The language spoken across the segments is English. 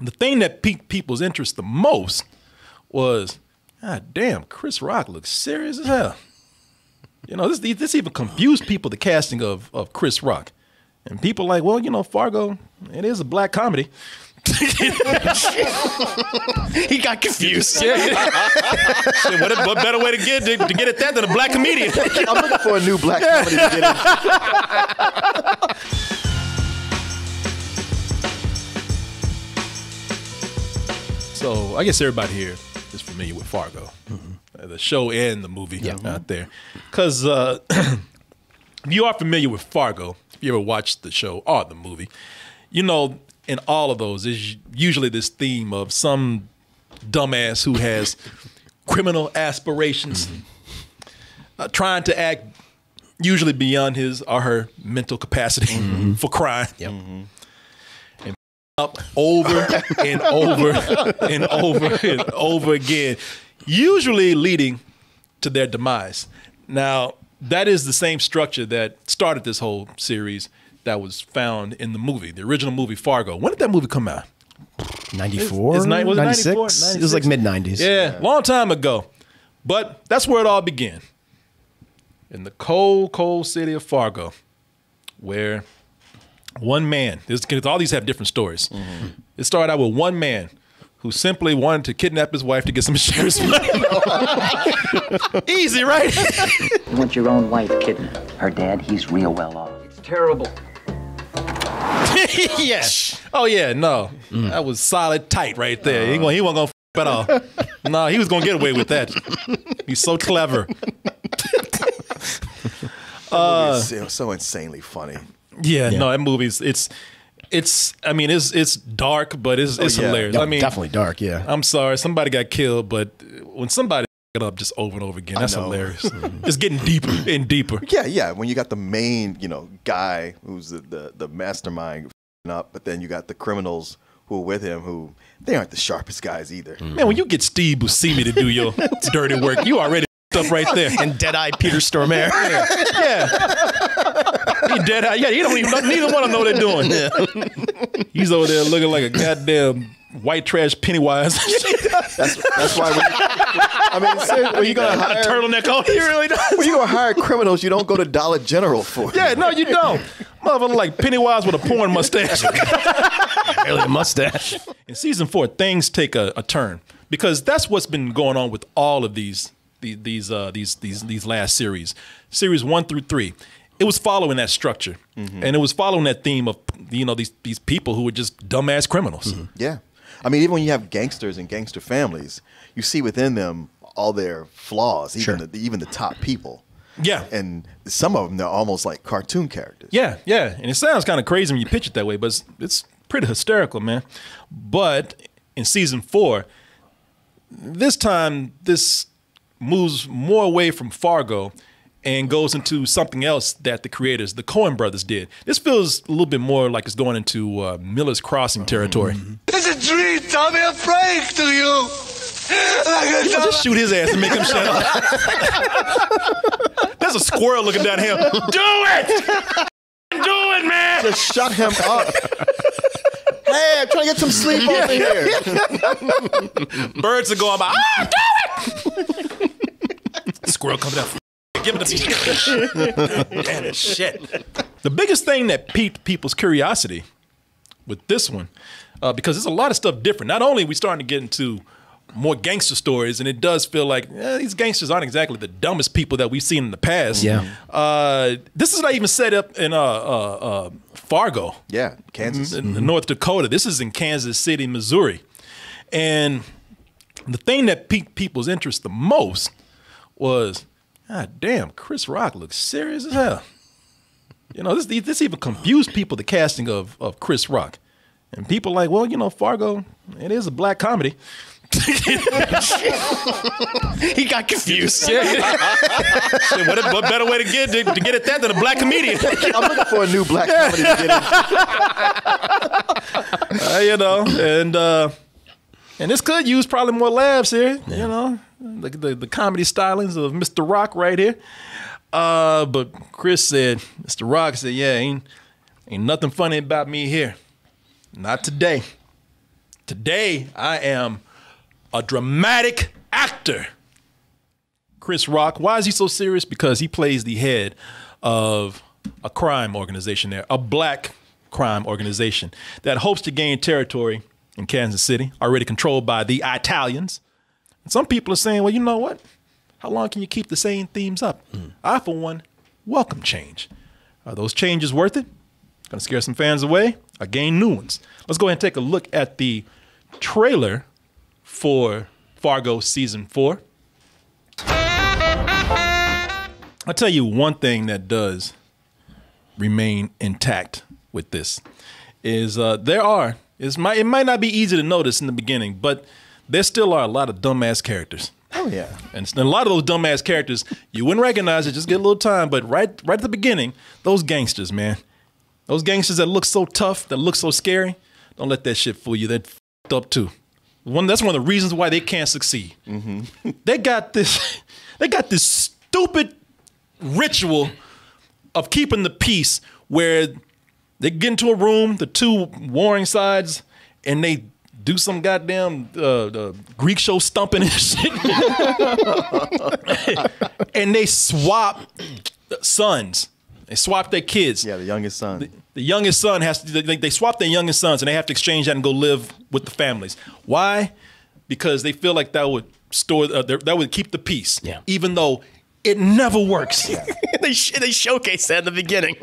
The thing that piqued people's interest the most was, God damn, Chris Rock looks serious as hell. You know, this even confused people, the casting of Chris Rock. And people like, well, you know, Fargo, it is a black comedy. He got confused. Yeah. Shit, what better way to get at that than a black comedian? I'm looking for a new black comedy to get in. So I guess everybody here is familiar with Fargo, the show and the movie out there. Because if you are familiar with Fargo, if you ever watched the show or the movie, you know, in all of those, there's usually this theme of some dumbass who has criminal aspirations, trying to act usually beyond his or her mental capacity for crime. Yep. And up over and over and over and over again, usually leading to their demise. Now, that is the same structure that started this whole series that was found in the movie, the original movie Fargo. When did that movie come out? 94? Was it 96? 94? It was like mid-90s. Yeah, long time ago. But that's where it all began. In the cold, cold city of Fargo, where one man, all these have different stories. It started out with one man who simply wanted to kidnap his wife to get some insurance money. Easy, right? You want your own wife kidnapped. Her dad, he's real well off. It's terrible. Yeah. Oh, yeah, no. That was solid tight right there. He wasn't going to f at all. No, he was going to get away with that. He's so clever. It's so insanely funny. Yeah, no, that movie's, I mean, it's dark, but it's hilarious. No, I mean, definitely dark, yeah. I'm sorry, somebody got killed, but when somebody it up just over and over again, that's hilarious. It's getting deeper and deeper. Yeah. When you got the main, guy who's the mastermind up, but then you got the criminals who are with him who they aren't the sharpest guys either. Man, when you get Steve Buscemi to do your dirty work, you already up right there. And dead-eyed Peter Stormare. Yeah. He dead-eyed. Yeah, neither one of them know what they're doing. Yeah. He's over there looking like a goddamn white trash Pennywise. That's why when you're gonna hire a turtleneck on, he really does. When you're gonna hire criminals, you don't go to Dollar General for it. Yeah, no, you don't. Motherfucker like Pennywise with a porn mustache. Barely a mustache. In season 4, things take a turn because that's what's been going on with all of these last series, series 1 through 3. It was following that structure, and it was following that theme of these people who were just dumbass criminals. Yeah, I mean, even when you have gangsters and gangster families, you see within them all their flaws, even the top people. Yeah, and some of them they're almost like cartoon characters. Yeah, and it sounds kind of crazy when you pitch it that way, but it's pretty hysterical, man. But in season 4, this time this moves more away from Fargo and goes into something else that the creators, the Coen brothers, did. This feels a little bit more like it's going into Miller's Crossing territory. It's a dream, Tommy. I'm praying to you. Just shoot his ass and make him shut up. There's a squirrel looking down here. Do it! Do it, man! Just shut him up. Hey, I'm trying to get some sleep over here. Birds are going by. Do it! Squirrel comes down. Give it to me. Damn it, shit. The biggest thing that piqued people's curiosity with this one, because there's a lot of stuff different. Not only are we starting to get into more gangster stories, and it does feel like these gangsters aren't exactly the dumbest people that we've seen in the past. Yeah. This is not even set up in Fargo. Yeah, Kansas. In North Dakota. This is in Kansas City, Missouri. And the thing that piqued people's interest the most was, God damn, Chris Rock looks serious as hell. You know, this even confused people, the casting of Chris Rock. And people like, well, you know, Fargo, it is a black comedy. He got confused. Shit, what better way to get at that than a black comedian? I'm looking for a new black comedy to get in. You know, and this could use probably more laughs here. Yeah. You know, the comedy stylings of Mr. Rock right here. But Mr. Rock said, yeah, ain't nothing funny about me here. Not today. Today, I am a dramatic actor. Chris Rock. Why is he so serious? Because he plays the head of a crime organization there, a black crime organization that hopes to gain territory in Kansas City, already controlled by the Italians. And some people are saying, well, you know what? How long can you keep the same themes up? I, for one, welcome change. Are those changes worth it? Gonna scare some fans away or gain new ones? Let's go ahead and take a look at the trailer for Fargo Season 4. I'll tell you one thing that does remain intact with this is it might not be easy to notice in the beginning, but there still are a lot of dumbass characters. Oh yeah. And a lot of those dumbass characters, you wouldn't recognize it, just get a little time, but right at the beginning, those gangsters, man. Those gangsters that look so tough, that look so scary, don't let that shit fool you. They're f***ed up too. That's one of the reasons why they can't succeed. Mm-hmm. They got this stupid ritual of keeping the peace where they get into a room, the two warring sides, and they do some goddamn Greek show stumping and shit. And they swap sons. They swap their kids. Yeah, the youngest son. The youngest son has to, they swap their youngest sons and they have to exchange that and go live with the families. Why? Because they feel like that would that would keep the peace. Yeah. Even though it never works. Yeah. they showcase that in the beginning.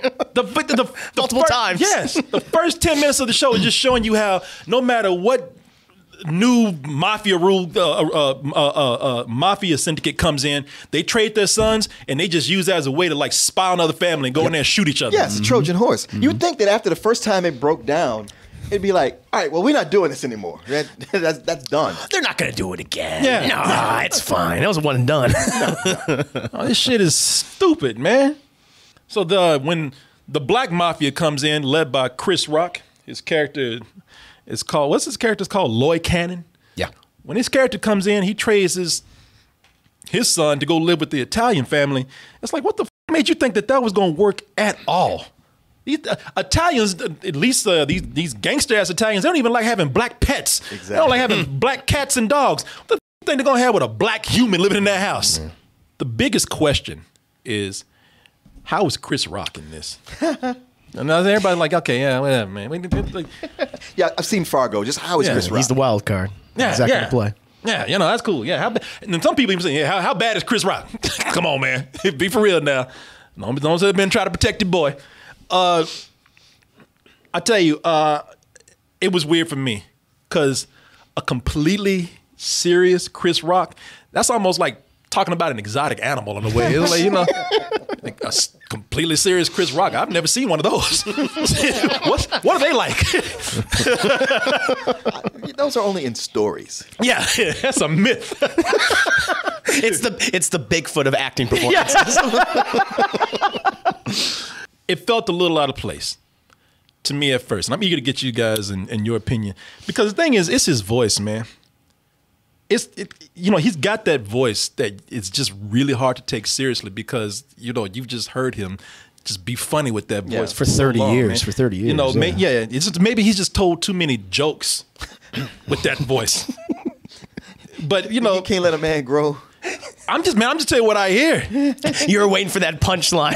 Multiple times. Yes. The first 10 minutes of the show is just showing you how no matter what new mafia mafia syndicate comes in, they trade their sons and they just use that as a way to like spy on other family and go in there and shoot each other. Yeah, it's a Trojan horse. You would think that after the first time it broke down, it'd be like, all right, well, we're not doing this anymore. That's done. They're not going to do it again. Yeah. No, it's fine. That was one and done. Oh, this shit is stupid, man. So when the black mafia comes in, led by Chris Rock, his character is called, what's his character's called? Lloyd Cannon. Yeah. When his character comes in, he trades his son to go live with the Italian family. It's like, what the f made you think that was going to work at all? Italians, at least these gangster-ass Italians, they don't even like having black pets. Exactly. They don't like having black cats and dogs. What the f think they're going to have with a black human living in their house? Mm-hmm. The biggest question is, how is Chris Rock in this? And now everybody's like, okay, yeah, whatever, man. Yeah, I've seen Fargo. Just how is Chris Rock? He's the wild card. Yeah, He's not going to play. Yeah, that's cool. Yeah, and then some people even say, yeah, how bad is Chris Rock? Come on, man. Be for real now. Don't say been trying to protect your boy. I tell you, it was weird for me because a completely serious Chris Rock, that's almost like talking about an exotic animal in a way. It's like, like a completely serious Chris Rock. I've never seen one of those. What are they like? Those are only in stories. Yeah, that's a myth. It's the Bigfoot of acting performances. It felt a little out of place to me at first. And I'm eager to get you guys and your opinion. Because the thing is, it's his voice, man. He's got that voice that it's just really hard to take seriously because, you've just heard him just be funny with that voice for 30 years. Man. For 30 years. It's just, maybe he's just told too many jokes with that voice. But, You can't let a man grow. I'm just telling you what I hear. You were waiting for that punchline.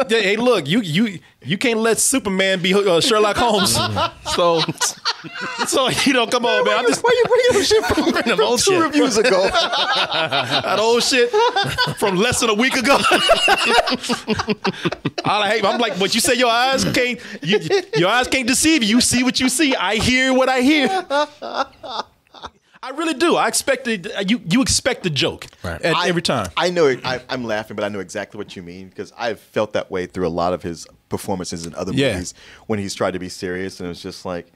Hey, look, you can't let Superman be Sherlock Holmes. So come on, man. Why you bringing up shit from 2 reviews ago? That old shit from less than a week ago. I'm like, what you say? Your eyes can't deceive you. You see what you see. I hear what I hear. I really do. I expected you expect the joke every time. I know I'm laughing, but I know exactly what you mean because I've felt that way through a lot of his performances in other movies when he's tried to be serious, and it's just like,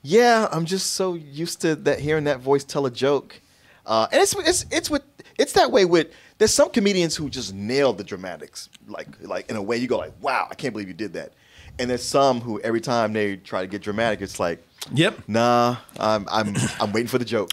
yeah, I'm just so used to that hearing that voice tell a joke, and it's that way with. There's some comedians who just nail the dramatics, like in a way you go like, wow, I can't believe you did that, and there's some who every time they try to get dramatic, it's like. Yep. Nah, I'm waiting for the joke.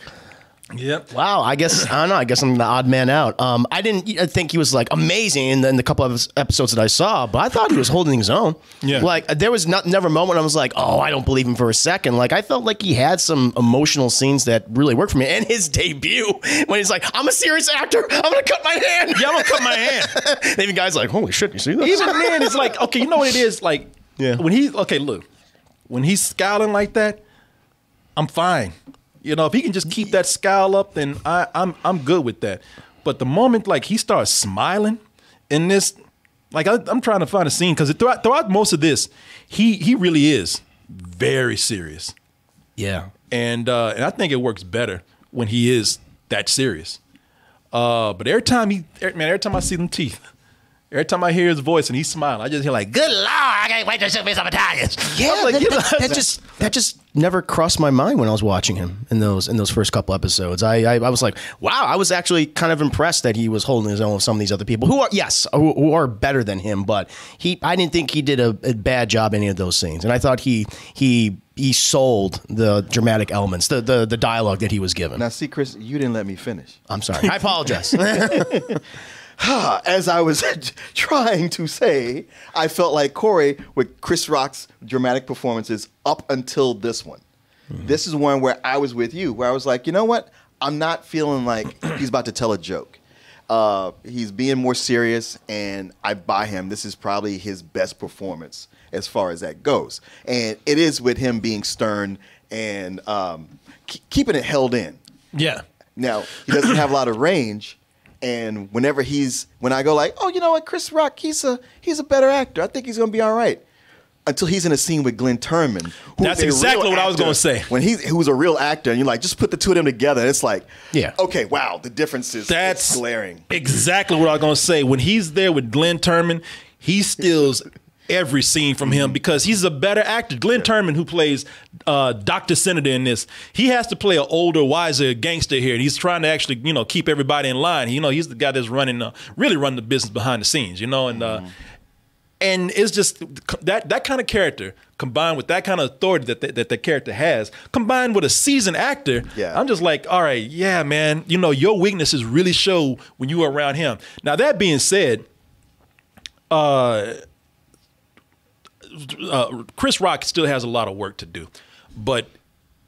Yep. Wow, I don't know. I guess I'm the odd man out. I didn't think he was like amazing in the couple of episodes that I saw, but I thought he was holding his own. Yeah. Like there was never a moment I was like, oh, I don't believe him for a second. Like I felt like he had some emotional scenes that really worked for me. And his debut when he's like, I'm a serious actor. I'm gonna cut my hand. Yeah, I'm gonna cut my hand. And even guys like, holy shit, you see that? Even then, it's like, okay, you know what it is? Like, when he's scowling like that, I'm fine. You know, if he can just keep that scowl up, then I'm good with that. But the moment like he starts smiling in this, like I'm trying to find a scene because throughout most of this, he really is very serious. Yeah. And I think it works better when he is that serious. But every time I see them teeth, every time I hear his voice and he's smiling, I just hear like, "Good Lord, I can't wait to shoot me some Italians." Yeah, like, that just never crossed my mind when I was watching him in those first couple episodes. I was like, wow, I was actually kind of impressed that he was holding his own with some of these other people who are better than him, but I didn't think he did a bad job in any of those scenes, and I thought he sold the dramatic elements, the dialogue that he was given. Now, see, Chris, you didn't let me finish. I'm sorry. I apologize. As I was trying to say, I felt like Corey with Chris Rock's dramatic performances up until this one. Mm-hmm. This is one where I was with you, where I was like, you know what? I'm not feeling like he's about to tell a joke. He's being more serious, and I buy him. This is probably his best performance as far as that goes. And it is with him being stern and keeping it held in. Yeah. Now, he doesn't have a lot of range. And when I go like, oh, you know what, Chris Rock, he's a better actor. I think he's gonna be all right. Until he's in a scene with Glenn Turman. That's exactly what I was gonna say. Who's a real actor, and you're like, just put the two of them together. And it's like, yeah, okay, wow, the difference is glaring. Exactly what I was gonna say. When he's there with Glenn Turman, he steals every scene from him because he's a better actor. Glenn Turman, who plays Dr. Senator in this, he has to play an older, wiser gangster here. And he's trying to actually, keep everybody in line. He's the guy that's really running the business behind the scenes, and it's just that kind of character combined with that kind of authority that character has, combined with a seasoned actor. Yeah. I'm just like, all right, yeah, man, your weaknesses really show when you are around him. Now, that being said, Chris Rock still has a lot of work to do, but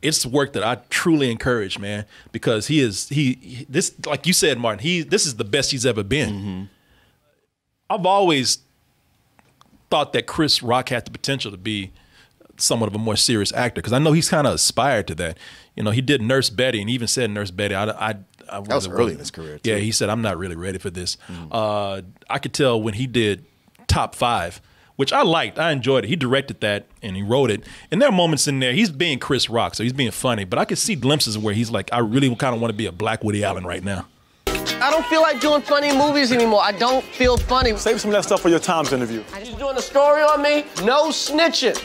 it's work that I truly encourage, man, because this, like you said, Martin, this is the best he's ever been. Mm-hmm. I've always thought that Chris Rock had the potential to be somewhat of a more serious actor, because I know he's kind of aspired to that. He did Nurse Betty, and he even said Nurse Betty, that was early in his career, too. Yeah, he said, I'm not really ready for this. I could tell when he did Top 5, which I liked. I enjoyed it. He directed that and he wrote it. And there are moments in there, he's being Chris Rock, so he's being funny, but I could see glimpses where he's like, I really kind of want to be a Black Woody Allen right now. I don't feel like doing funny movies anymore. I don't feel funny. Save some of that stuff for your Times interview. He's doing a story on me, no snitching.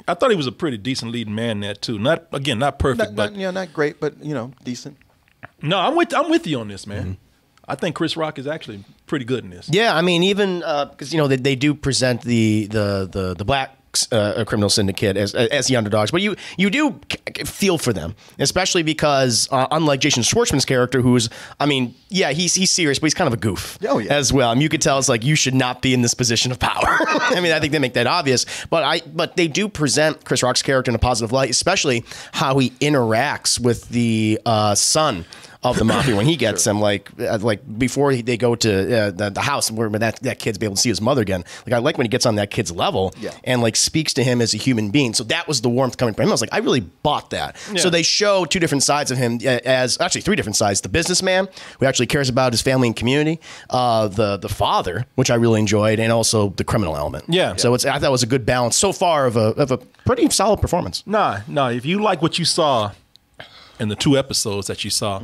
I thought he was a pretty decent leading man in that too. Not perfect, but not great, but decent. No, I'm with you on this, man. Mm-hmm. I think Chris Rock is actually pretty good in this. Yeah, I mean, even because they do present the black criminal syndicate as the underdogs, but you do feel for them, especially because unlike Jason Schwartzman's character, who's, he's serious, but he's kind of a goof as well. You could tell it's like, you should not be in this position of power. I think they make that obvious, but they do present Chris Rock's character in a positive light, especially how he interacts with the son of the mafia when he gets them, like before they go to the house where that kid's be able to see his mother again. Like, I like when he gets on that kid's level and like speaks to him as a human being. So that was the warmth coming from him. I was like, I really bought that. Yeah. So they show two different sides of him, as actually three different sides: the businessman who actually cares about his family and community, the father, which I really enjoyed, and also the criminal element. Yeah. So I thought it was a good balance so far of a pretty solid performance. Nah. If you like what you saw in the 2 episodes that you saw,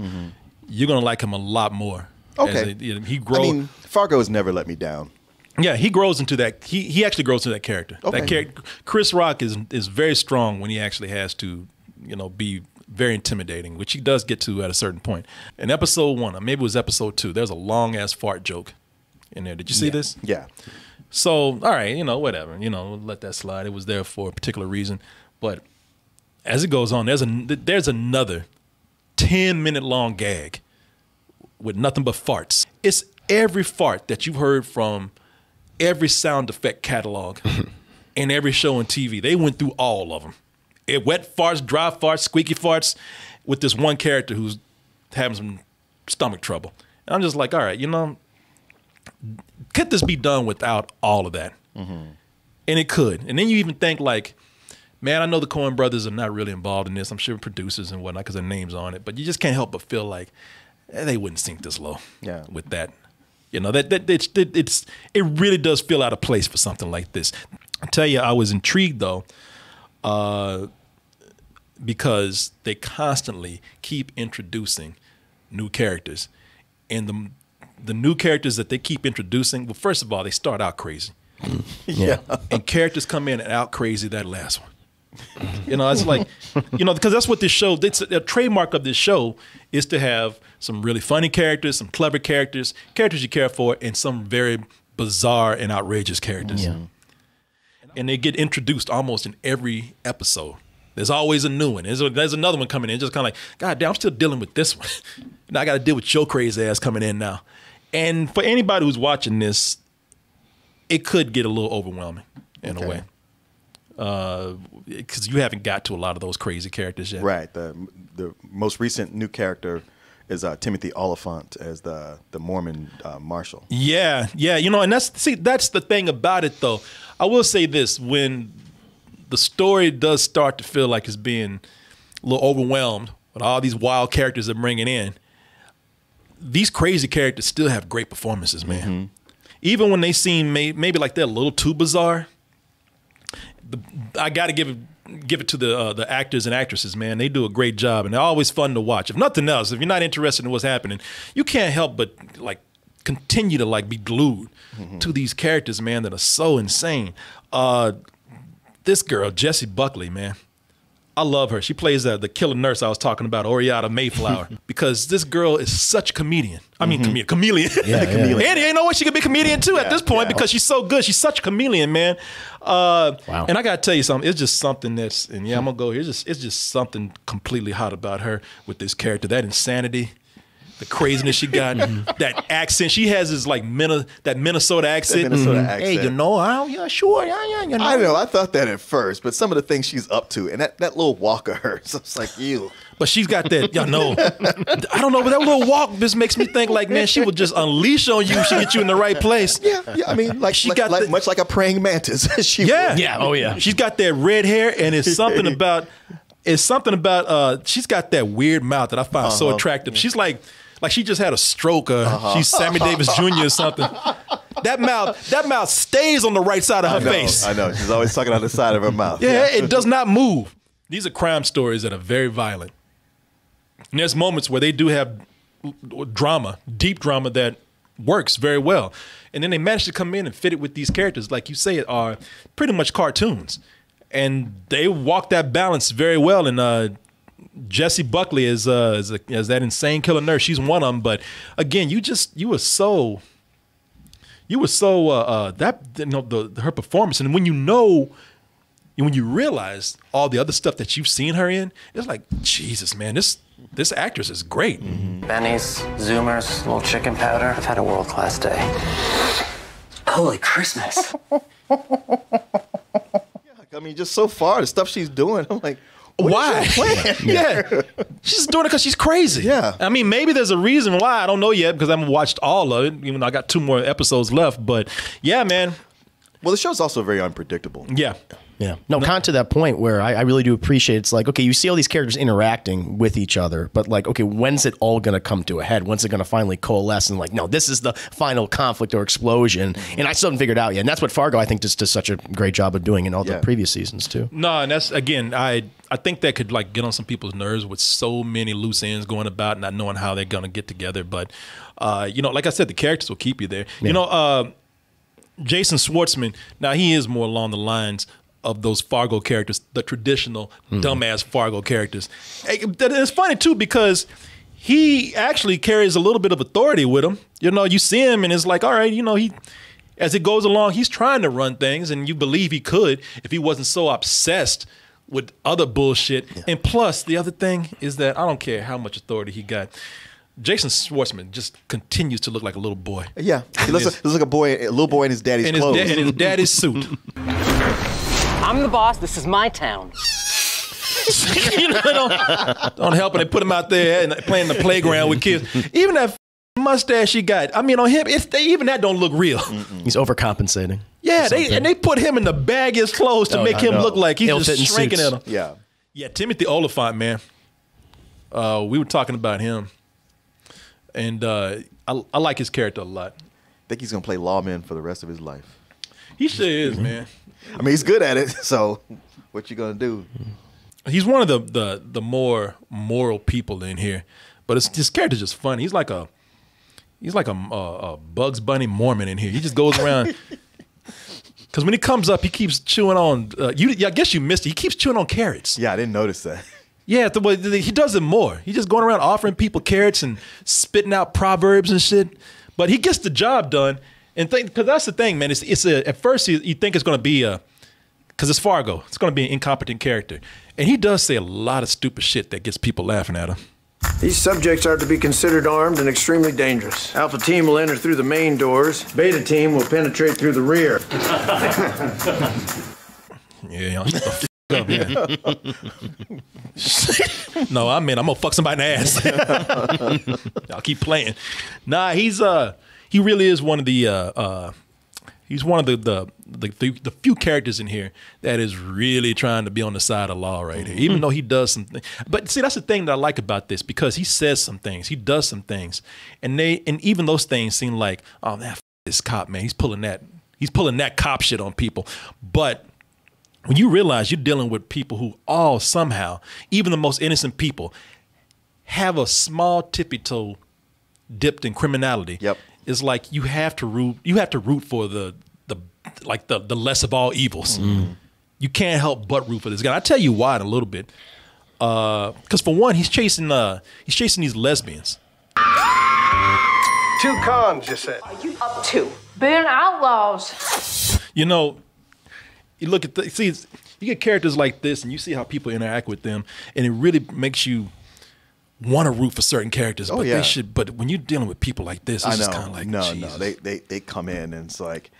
you're gonna like him a lot more. Okay, he grows. Fargo has never let me down. Yeah, he grows into that. He actually grows into that character. Okay. That character, Chris Rock is very strong when he actually has to, be very intimidating, which he does get to at a certain point. In episode 1, or maybe it was episode 2, there's a long ass fart joke in there. Did you see this? Yeah. So, all right, whatever. Let that slide. It was there for a particular reason, but as it goes on, there's another 10-minute long gag with nothing but farts. It's every fart that you've heard from every sound effect catalog in every show on TV. They went through all of them. Wet farts, dry farts, squeaky farts, with this one character who's having some stomach trouble. And I'm just like, all right, you know, could this be done without all of that? And it could. And then you even think like, man, I know the Coen brothers are not really involved in this. I'm sure producers and whatnot because their name's on it. But you just can't help but feel like they wouldn't sink this low with that. You know, it really does feel out of place for something like this. I tell you, I was intrigued though, because they constantly keep introducing new characters, and the new characters that they keep introducing. Well, first of all, they start out crazy, and characters come in and out crazy that last one. You know, it's like, you know, because that's what this show, it's a trademark of this show is to have some really funny characters, some clever characters you care for, and some very bizarre and outrageous characters. Yeah. And they get introduced almost in every episode. There's always a new one. There's another one coming in, just kind of like, God damn, I'm still dealing with this one. Now I got to deal with your crazy ass coming in now. And for anybody who's watching this, it could get a little overwhelming in a way. Because you haven't got to a lot of those crazy characters yet. Right. The most recent new character is Timothy Oliphant as the Mormon marshal. Yeah. You know, and that's the thing about it, though. I will say this: when the story does start to feel like it's being a little overwhelmed with all these wild characters they're bringing in, these crazy characters still have great performances, man. Even when they seem maybe like they're a little too bizarre. I got to give it to the actors and actresses, man. They do a great job, and they're always fun to watch. If nothing else, if you're not interested in what's happening, you can't help but like continue to like be glued to these characters, man, that are so insane. This girl, Jessie Buckley, man, I love her. She plays the killer nurse I was talking about, Oriata Mayflower, because this girl is such a comedian. I mean, chameleon. Chameleon. And you know what? She could be a comedian too at this point because she's so good. She's such a chameleon, man. Wow. And I got to tell you something. It's just something that's, and I'm going to go here. It's just something completely hot about her with this character. That insanity, the craziness she got, that accent. She has this like that Minnesota accent. Hey, you know, yeah, sure. Yeah, you know. I know. I thought that at first, but some of the things she's up to, and that little walk of hers, it's like, ew. But she's got that, I don't know, but that little walk just makes me think like, man, she would just unleash on you. She get you in the right place. Yeah. I mean, much like a praying mantis. She's got that red hair, and it's something about she's got that weird mouth that I find so attractive. She's like she just had a stroke, she's Sammy Davis Jr. or something. That mouth stays on the right side of her face. I know. She's always talking on the side of her mouth. Yeah, it does not move. These are crime stories that are very violent. And there's moments where they do have drama, deep drama that works very well. And then they manage to come in and fit it with these characters, like you say, are pretty much cartoons. And they walk that balance very well. And Jessie Buckley is that insane killer nurse. She's one of them. But again, you were so her performance. And when you realize all the other stuff that you've seen her in, it's like, Jesus, man, this actress is great. Benny's, Zoomers, little chicken powder. I've had a world-class day. Holy Christmas. I mean, just so far, the stuff she's doing, I'm like, why? Yeah. She's doing it because she's crazy. Yeah. I mean, maybe there's a reason why. I don't know yet because I haven't watched all of it, even though I got 2 more episodes left. But yeah, man. Well, the show's also very unpredictable. Yeah. Yeah. No, kind of to that point where I really do appreciate it's like, okay, you see all these characters interacting with each other, but like, okay, when's it all going to come to a head? When's it going to finally coalesce and like, no, this is the final conflict or explosion? And I still haven't figured it out yet. And that's what Fargo, I think, just does such a great job of doing in all the previous seasons too. No, and that's, again, I think that could like get on some people's nerves with so many loose ends going about, not knowing how they're going to get together. But, like I said, the characters will keep you there. Yeah. Jason Schwartzman, now he is more along the lines of those Fargo characters, the traditional dumbass Fargo characters. It's funny too because he actually carries a little bit of authority with him. You see him and it's like, all right, he as it goes along, he's trying to run things, and you believe he could if he wasn't so obsessed with other bullshit. Yeah. And plus, the other thing is that I don't care how much authority he got. Jason Schwartzman just continues to look like a little boy. Yeah, he looks like a boy, a little boy in his daddy's clothes. In his daddy's suit. I'm the boss. This is my town. You know, don't help him. They put him out there and playing the playground with kids. Even that mustache he got, I mean, on him, even that don't look real. He's overcompensating. Yeah, they put him in the baggiest clothes to make him look like he's just shrinking at him. Yeah, Timothy Oliphant, man. We were talking about him, and I like his character a lot. I think he's gonna play lawman for the rest of his life. He sure is, man. I mean, he's good at it. So, what you gonna do? He's one of the more moral people in here, but his character's just funny. He's like a Bugs Bunny Mormon in here. He just goes around. Because when he comes up, he keeps chewing on. I guess you missed it. He keeps chewing on carrots. Yeah, I didn't notice that. Yeah, he does it more. He's just going around offering people carrots and spitting out proverbs and shit. But he gets the job done. And because that's the thing, man. At first you think it's going to be because it's Fargo. It's going to be an incompetent character, and he does say a lot of stupid shit that gets people laughing at him. These subjects are to be considered armed and extremely dangerous. Alpha team will enter through the main doors. Beta team will penetrate through the rear. Yeah, shut the up, man. No, I'm gonna fuck somebody in the ass. I'll keep playing. Nah, he really is one of the he's one of the few characters in here that is really trying to be on the side of law right here, even though he does something. But see, that's the thing that I like about this, because he says some things, he does some things, and even those things seem like, oh man, this cop, man, he's pulling that cop shit on people. But when you realize you're dealing with people who all somehow, even the most innocent people, have a small tippy toe dipped in criminality. Yep. It's like you have to root for the less of all evils. You can't help but root for this guy. I'll tell you why in a little bit. Because for one, he's chasing these lesbians. 2 cons, you said. Are you up to being outlaws? You know, you look at you get characters like this, and you see how people interact with them, and it really makes you want to root for certain characters. Oh, but yeah. But when you're dealing with people like this, it's just kind of like, Jesus. They come in and it's like,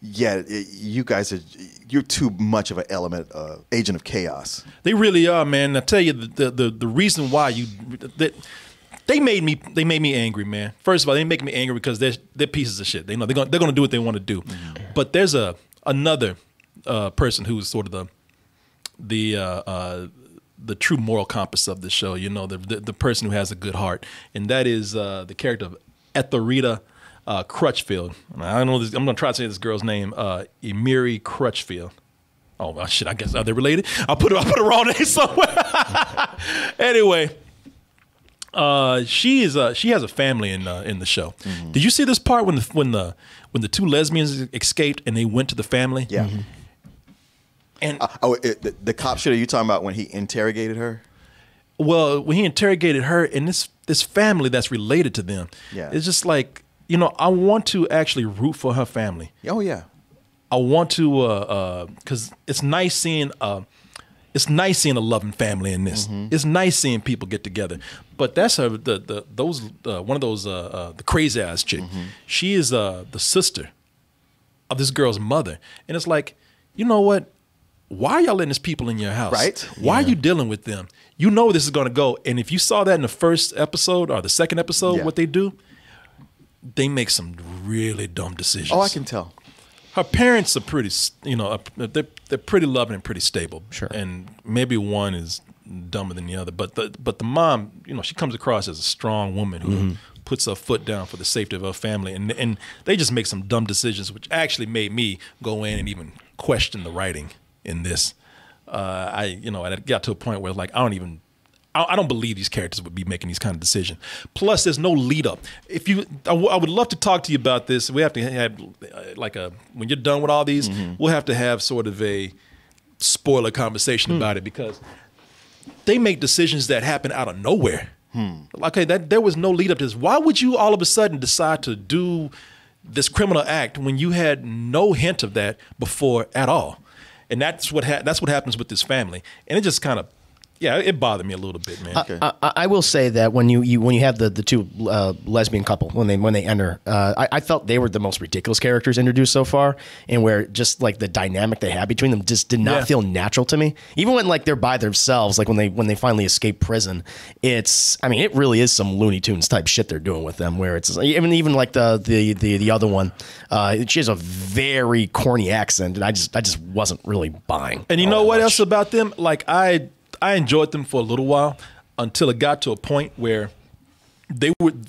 yeah, you guys you're too much of an agent of chaos. They really are, man. I tell you, the reason why they made me angry, man. First of all, they make me angry because they're pieces of shit. They know they're gonna do what they want to do. But there's another person who's sort of the true moral compass of the show. You know, the person who has a good heart, and that is the character of Ethelrita Crutchfield. I don't know this, I'm gonna try to say this girl's name, Emiri Crutchfield. Oh well, shit, I guess are they related? I'll put a wrong name somewhere. Anyway, she has a family in the show. Did you see this part when the 2 lesbians escaped and they went to the family? Yeah. And the cop shit, are you talking about when he interrogated her? Well, when he interrogated her and this family that's related to them, it's just like, you know, I want to actually root for her family. Oh yeah, I want to because it's nice seeing a loving family in this. It's nice seeing people get together. But that's her one of those the crazy ass chick. She is the sister of this girl's mother, and it's like, you know what? Why are y'all letting these people in your house? Right. Why are you dealing with them? You know this is going to go. And if you saw that in the first episode or the second episode, what they do, they make some really dumb decisions. Oh, I can tell. Her parents are pretty, you know, they're pretty loving and pretty stable. Sure. And maybe one is dumber than the other. But the mom, you know, she comes across as a strong woman who puts her foot down for the safety of her family. And they just make some dumb decisions, which actually made me go in and even question the writing in this. I got to a point where like I don't believe these characters would be making these kind of decisions. Plus, there's no lead up. I would love to talk to you about this. We have to have when you're done with all these, we'll have to have sort of a spoiler conversation about it, because they make decisions that happen out of nowhere. Okay, there was no lead up to this. Why would you all of a sudden decide to do this criminal act when you had no hint of that before at all? And that's what happens with this family. And it just kind of, yeah, it bothered me a little bit, man. Okay. I will say that when you have the two lesbian couple when they enter, I felt they were the most ridiculous characters introduced so far, and where just like the dynamic they had between them just did not feel natural to me. Even when like they're by themselves, like when they finally escape prison, it really is some Looney Tunes type shit they're doing with them. Where it's even like the other one, she has a very corny accent, and I just wasn't really buying. And you know what else about them? Like I enjoyed them for a little while until it got to a point where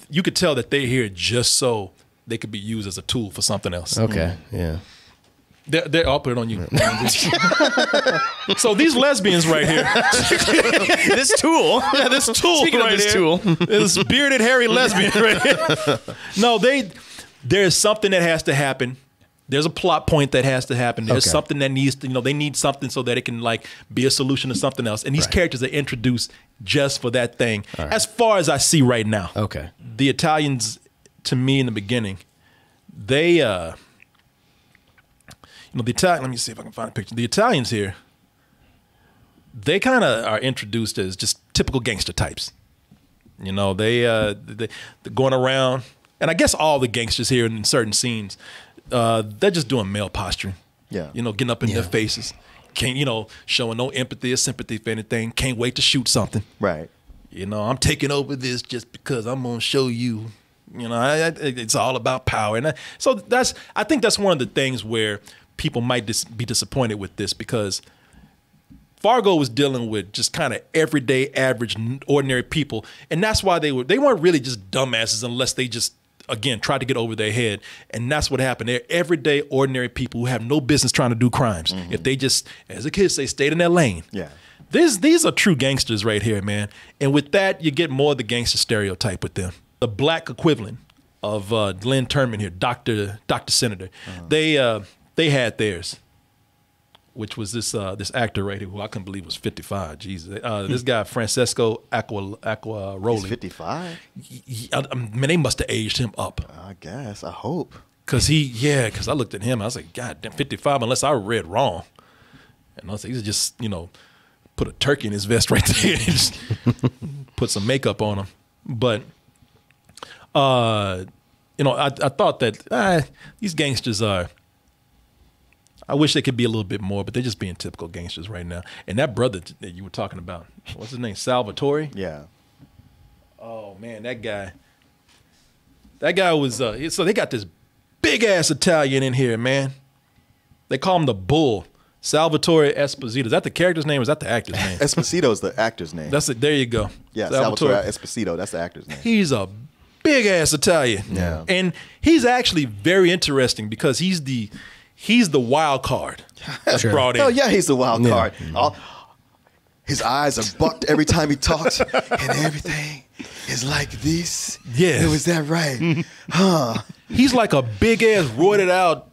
you could tell that they're here just so they could be used as a tool for something else. Okay, yeah. I'll put it on you. So these lesbians right here. this tool. Yeah, this tool Speaking right of this here. tool. This bearded, hairy lesbian right here. No, there's something that has to happen. There's a plot point that has to happen. There's something that needs to, they need something so that it can like be a solution to something else. And these characters are introduced just for that thing. Right. As far as I see right now. Okay. The Italians, to me in the beginning, they, let me see if I can find a picture. The Italians here, they kind of are introduced as just typical gangster types. They're going around, and I guess all the gangsters here in certain scenes, they're just doing male posturing. Yeah. Getting up in their faces. Can't, showing no empathy or sympathy for anything. Can't wait to shoot something. Right. I'm taking over this just because I'm going to show you. It's all about power. And so I think that's one of the things where people might be disappointed with this, because Fargo was dealing with just kind of everyday, average, ordinary people. And that's why they weren't really just dumbasses unless they just, again, tried to get over their head. And that's what happened. They're everyday, ordinary people who have no business trying to do crimes. Mm-hmm. If they just, as the kids say, stayed in their lane. Yeah. These are true gangsters right here, man. And with that, you get more of the gangster stereotype with them. The black equivalent of Glenn Turman here, Dr. Senator. Uh-huh. They had theirs, which was this actor right here who I couldn't believe was 55. Jesus, this guy Francesco Acquaroli. He's 55. They must have aged him up. I guess. I hope. Because I looked at him, I was like, God damn, 55. Unless I read wrong, and I was like, he's just put a turkey in his vest right there, and just put some makeup on him. But I thought that these gangsters are. I wish they could be a little bit more, but they're just being typical gangsters right now. And that brother that you were talking about, what's his name? Salvatore? Yeah. Oh, man, that guy was, so they got this big-ass Italian in here, man. They call him the Bull. Salvatore Esposito. Is that the character's name or is that the actor's name? Esposito is the actor's name. That's it. There you go. Yeah, Salvatore Esposito. That's the actor's name. He's a big-ass Italian. Yeah. And he's actually very interesting because he's the wild card that's brought in. Oh yeah, he's the wild card. His eyes are bucked every time he talks, and everything is like this. Yeah, was that right? Huh? He's like a big ass, roided out,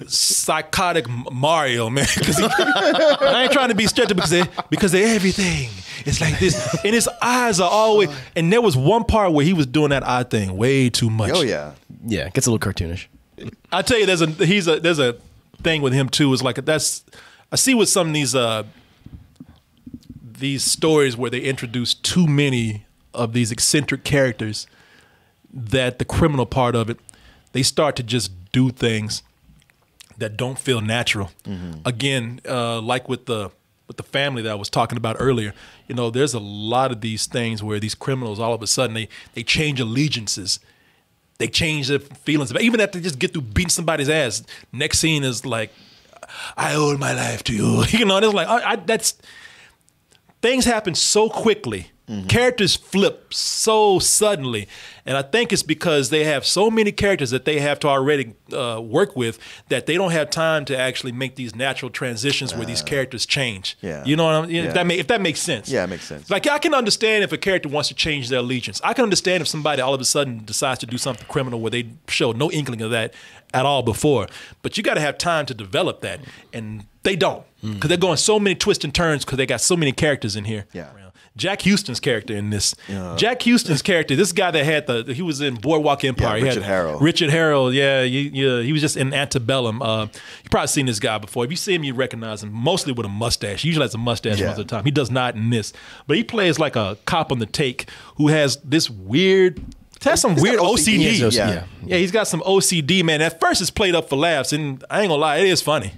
psychotic Mario, man. I ain't trying to be stretched because they everything. It's like this, and his eyes are always. And there was one part where he was doing that eye thing way too much. Oh yeah, yeah, it gets a little cartoonish. I tell you, there's a thing with him too. Is like I see with some of these stories where they introduce too many of these eccentric characters, that the criminal part of it, they start to just do things that don't feel natural. Mm-hmm. Again, like with the family that I was talking about earlier, there's a lot of these things where these criminals all of a sudden they change allegiances. They change their feelings. Even after they just get through beating somebody's ass, next scene is like, I owe my life to you. It's like, that's, things happen so quickly. Mm-hmm. Characters flip so suddenly. And I think it's because they have so many characters that they have to already work with that they don't have time to actually make these natural transitions where these characters change. Yeah. You know what I mean? Yeah. If that makes sense. Yeah, it makes sense. Like, I can understand if a character wants to change their allegiance. I can understand if somebody all of a sudden decides to do something criminal where they show no inkling of that at all before. But you got to have time to develop that. And they don't. Because they're going so many twists and turns because they got so many characters in here. Yeah. Jack Houston's character in this. Jack Houston's character, this guy that had he was in Boardwalk Empire. Yeah, Richard Harrell. Richard Harrell, yeah, he was just in Antebellum. You probably seen this guy before. If you see him, you recognize him, mostly with a mustache. He usually has a mustache most of the time. He does not in this. But he plays like a cop on the take who has this weird... Has some weird OCD. Yeah, he's got some OCD, man. At first, it's played up for laughs, and I ain't gonna lie, it is funny.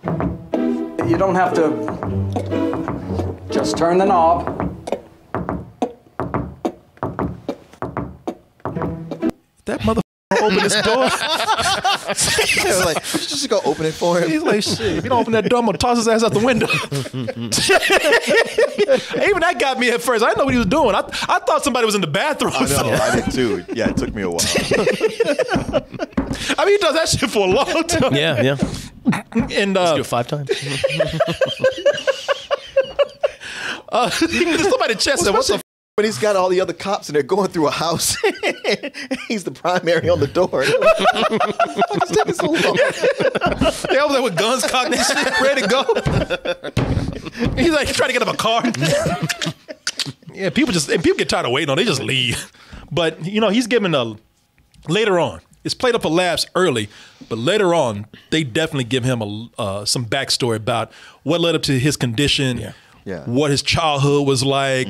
You don't have to just turn the knob. That motherfucker open this door. Like, just go open it for him. He's like, shit, if you don't open that door, I'm gonna toss his ass out the window. Even that got me at first. I didn't know what he was doing. I thought somebody was in the bathroom. I know, I did too. Yeah, it took me a while. I mean, he does that shit for a long time. Yeah. And Let's do it 5 times. Somebody chest said, "What's the?" When he's got all the other cops and they're going through a house, he's the primary on the door. It's taking so long. They over there with guns cocked and shit, ready to go. He's like trying to get him a car. Yeah, people get tired of waiting on. They just leave. But he's given later on. It's played up for laughs early, but later on they definitely give him some backstory about what led up to his condition, what his childhood was like.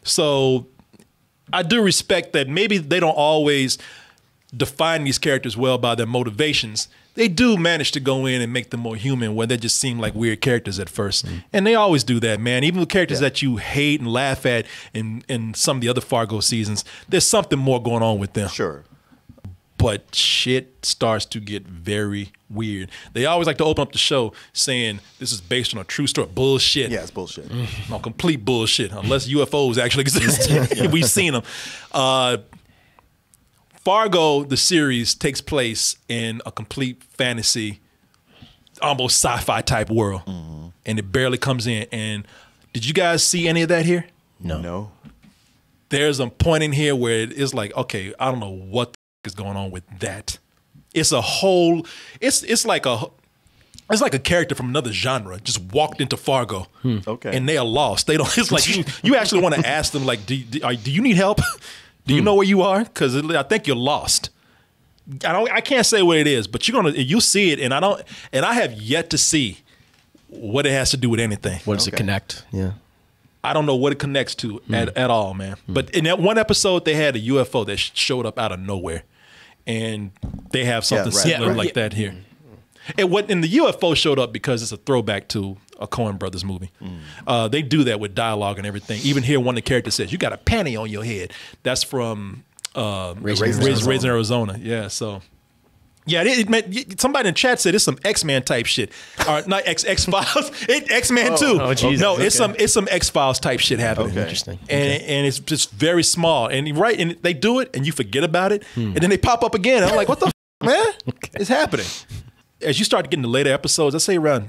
So I do respect that maybe they don't always define these characters well by their motivations. They do manage to go in and make them more human where they just seem like weird characters at first. And they always do that, man. Even the characters that you hate and laugh at in some of the other Fargo seasons, there's something more going on with them. Sure. But shit starts to get very weird. They always like to open up the show saying this is based on a true story. Bullshit. Yeah, it's bullshit. No, complete bullshit. Unless UFOs actually exist. We've seen them. Fargo, the series, takes place in a complete fantasy, almost sci-fi type world. And it barely comes in. And did you guys see any of that here? No. There's a point in here where it is like, okay, I don't know what is going on with that. It's a whole, it's like a character from another genre just walked into Fargo. Okay. And they are lost. They don't, it's like you actually want to ask them like, do you need help? Do you know where you are? Because I think you're lost. I can't say what it is, but you'll see it, and I have yet to see what it has to do with anything. What does it connect? Yeah. I don't know what it connects to at all, man. But in that one episode, they had a UFO that showed up out of nowhere, and they have something similar like that here. And the UFO showed up because it's a throwback to a Coen Brothers movie. They do that with dialogue and everything. Even here, one of the characters says, "You got a panty on your head." That's from Raising Arizona. Yeah, so. Yeah, somebody in the chat said it's some X-Men type shit. Or not X-Files. X-Men too. Oh, Jesus. No, it's some X-Files type shit happening. Okay. Interesting. And it's just very small. And and they do it and you forget about it. And then they pop up again. I'm like, what the man? It's happening. As you start getting the later episodes, let's say around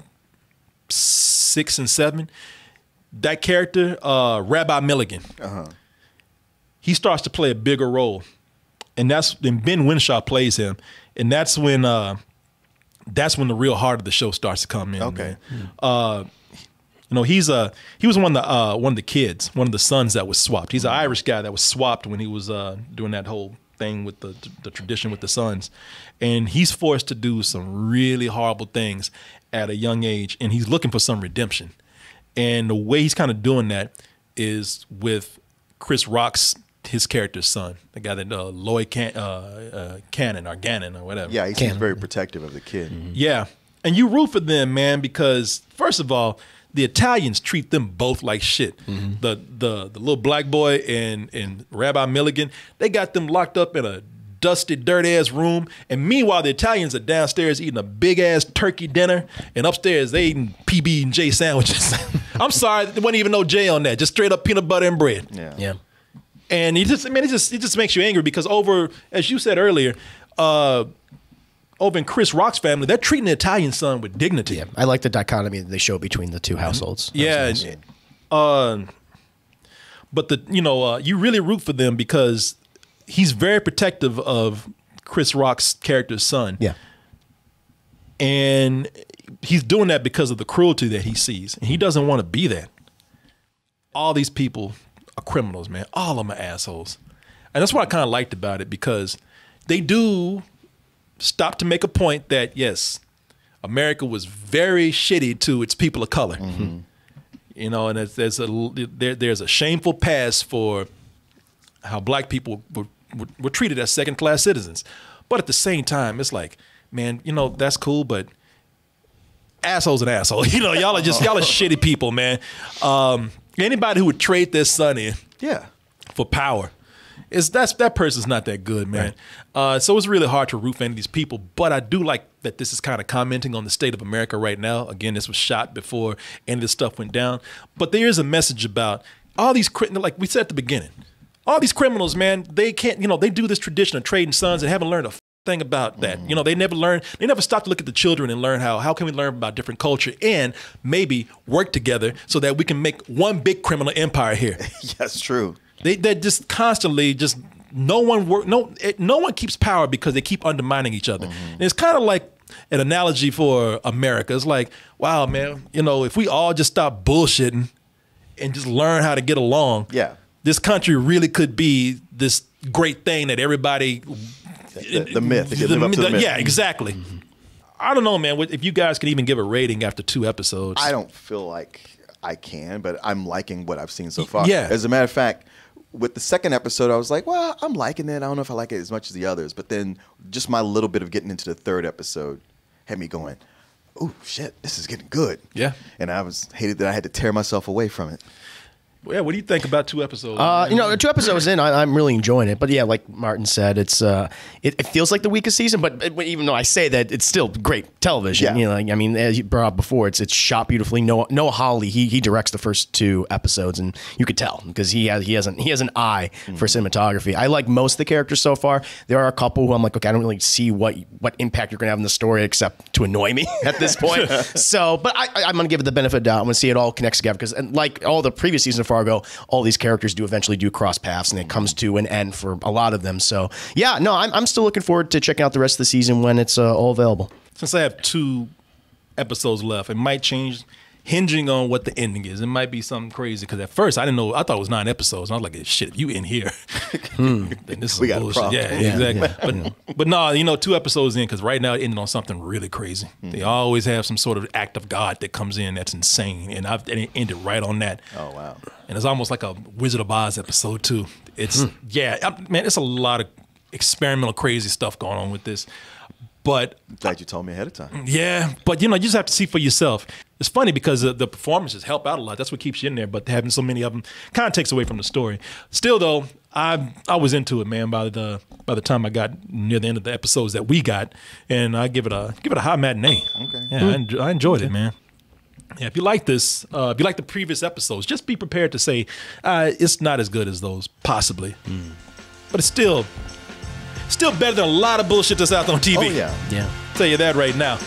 6 and 7, that character, Rabbi Milligan, he starts to play a bigger role. And Ben Whishaw plays him. And that's when the real heart of the show starts to come in. Okay. He was one of the kids, one of the sons that was swapped. He's an Irish guy that was swapped when he was doing that whole thing with the tradition with the sons. And he's forced to do some really horrible things at a young age, and he's looking for some redemption. And the way he's kind of doing that is with Chris Rock's his character's son, the guy that Lloyd Cannon or Gannon or whatever. Yeah, he's very protective of the kid. Yeah, and you root for them, man, because first of all, the Italians treat them both like shit. The little black boy and Rabbi Milligan, they got them locked up in a dusty, dirty-ass room, and meanwhile, the Italians are downstairs eating a big-ass turkey dinner, and upstairs, they eating PB&J sandwiches. I'm sorry, there wasn't even no J on that, just straight up peanut butter and bread. Yeah. And it just makes you angry because over, as you said earlier, over in Chris Rock's family, they're treating the Italian son with dignity. Yeah, I like the dichotomy that they show between the two households. Yeah. Nice. But you really root for them because he's very protective of Chris Rock's character's son. Yeah. And he's doing that because of the cruelty that he sees. And he doesn't want to be that. all these people are criminals, man. All of them are assholes. And that's what I kind of liked about it, because they do stop to make a point that, yes, America was very shitty to its people of color. Mm-hmm. You know, and there's a shameful past for how black people were treated as second-class citizens. But at the same time, it's like, man, you know, that's cool, but assholes and assholes. You know, y'all are shitty people, man. Anybody who would trade their son in for power, that person's not that good, man. Right. So it's really hard to root for any of these people. But I do like that this is kind of commenting on the state of America right now. Again, this was shot before any of this stuff went down. But there is a message about all these, like we said at the beginning, all these criminals, man, they can't, you know, they do this tradition of trading sons and haven't learned a thing about that. You know, they never stop to look at the children and learn how can we learn about different culture and maybe work together so that we can make one big criminal empire here. That's true. They're just constantly no one keeps power because they keep undermining each other. And it's kind of like an analogy for America. It's like, wow, man, you know, if we all just stop bullshitting and just learn how to get along, this country really could be this great thing that everybody the myth. They live up to the myth. Yeah, exactly. I don't know, man, if you guys can even give a rating after 2 episodes. I don't feel like I can, but I'm liking what I've seen so far. Yeah. As a matter of fact, with the second episode, I was like, well, I'm liking it. I don't know if I like it as much as the others. But then just my little bit of getting into the third episode had me going, oh, shit, this is getting good. Yeah. And hated that I had to tear myself away from it. Yeah, what do you think about 2 episodes? You know, 2 episodes in, I'm really enjoying it. But yeah, like Martin said, it feels like the weakest season. But even though I say that, it's still great television. Yeah. You know, like, I mean, as you brought up before, it's shot beautifully. Noah Hawley, he directs the first 2 episodes, and you could tell because he has an eye for cinematography. I like most of the characters so far. There are a couple who I'm like, okay, I don't really see what impact you're gonna have in the story except to annoy me at this point. So, but I'm gonna give it the benefit of the doubt. I'm gonna see it all connects together because, like all the previous seasons of Fargo, all these characters do eventually cross paths, and it comes to an end for a lot of them. So yeah, no, I'm still looking forward to checking out the rest of the season when it's all available. Since I have 2 episodes left, it might change hinging on what the ending is. It might be something crazy because at first I didn't know. I thought it was 9 episodes. And I was like, shit, if you in here, then this is we got bullshit. a problem. Yeah, exactly. But no, you know, 2 episodes in, because right now it ended on something really crazy. They always have some sort of act of God that comes in that's insane, and it ended right on that. Oh wow! And it's almost like a Wizard of Oz episode too. It's man, it's a lot of experimental crazy stuff going on with this. But I'm glad you told me ahead of time. Yeah, but you know, you just have to see for yourself. It's funny because the performances help out a lot. That's what keeps you in there. But having so many of them kind of takes away from the story. Still, though, I was into it, man. By the time I got near the end of the episodes that we got, and I give it a high matinee. Okay. Yeah, I enjoyed it, man. Yeah, if you like this, if you like the previous episodes, just be prepared to say it's not as good as those, possibly. But it's still better than a lot of bullshit that's out on TV. Oh yeah, yeah. I'll tell you that right now.